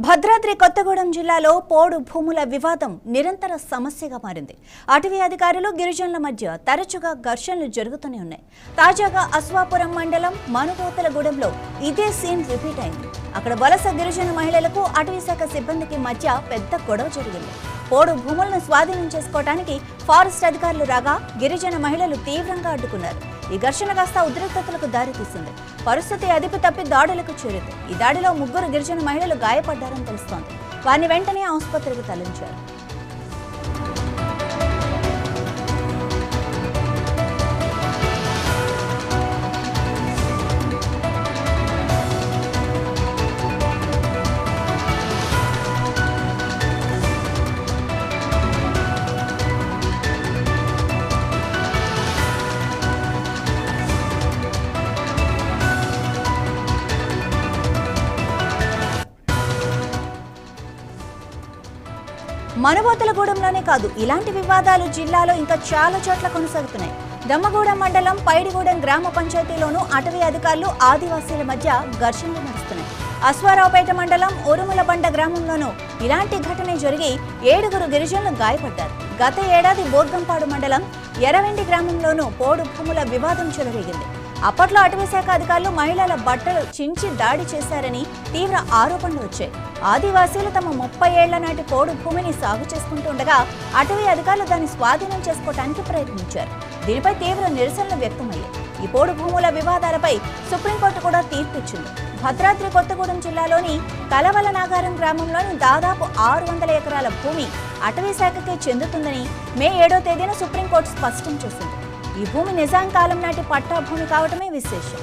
భద్రాద్రి కొత్తగూడెం జిల్లాలో పోడు భూముల వివాదం నిరంతర సమస్యగా మారింది. అటవీ అధికారులు గిరిజనుల మధ్య తరచుగా ఘర్షణలు జరుగుతూనే ఉన్నాయి. తాజాగా అశ్వాపురం మండలం మనుగోతలగూడెంలో ఇదే సీన్ రిపీట్ అయింది. అక్కడ వలస గిరిజన మహిళలకు అటవీ శాఖ సిబ్బందికి మధ్య పెద్ద గొడవ జరిగింది. పోడు భూములను స్వాధీనం చేసుకోవడానికి ఫారెస్ట్ అధికారులు రాగా గిరిజన మహిళలు తీవ్రంగా అడ్డుకున్నారు. ఈ ఘర్షణ కాస్త ఉద్రిక్తతలకు దారితీసింది. పరిస్థితి అదుపు తప్పి దాడులకు చేరింది. ఈ దాడిలో 3 గిరిజన మహిళలు గాయపడ్డారని తెలుస్తోంది. వారిని వెంటనే ఆసుపత్రికి తరలించారు. మనుగోతలగూడెంలోనే కాదు, ఇలాంటి వివాదాలు జిల్లాలో ఇంకా చాలా చోట్ల కొనసాగుతున్నాయి. దమ్మగూడెం మండలం పైడిగూడెం గ్రామ పంచాయతీలోనూ అటవీ అధికారులు ఆదివాసీల మధ్య ఘర్షణలు నడుస్తున్నాయి. అశ్వారావుపేట మండలం ఉరుములబండ గ్రామంలోనూ ఇలాంటి ఘటన జరిగి 7 గిరిజనులు గాయపడ్డారు. గత ఏడాది బోర్గంపాడు మండలం ఎర్రవెండి గ్రామంలోనూ పోడు భూముల వివాదం చెలరేగింది. అప్పట్లో అటవీ శాఖ అధికారులు మహిళల బట్టలు చించి దాడి చేశారని తీవ్ర ఆరోపణలు వచ్చాయి. ఆదివాసీలు తమ 30 ఏళ్ల నాటి పోడు భూమిని సాగు చేసుకుంటుండగా అటవీ అధికారులు దాన్ని స్వాధీనం చేసుకోవడానికి ప్రయత్నించారు. దీనిపై తీవ్ర నిరసనలు వ్యక్తమయ్యాయి. ఈ పోడు భూముల వివాదాలపై సుప్రీంకోర్టు కూడా తీర్పిచ్చింది. భద్రాద్రి కొత్తగూడెం జిల్లాలోని కలవల నాగారం గ్రామంలోని దాదాపు 600 ఎకరాల భూమి అటవీ శాఖకే చెందుతుందని మే 7వ తేదీన సుప్రీంకోర్టు స్పష్టం చేసింది. ఈ భూమి నిజాం కాలం నాటి పట్టా భూమి కావటమే విశేషం.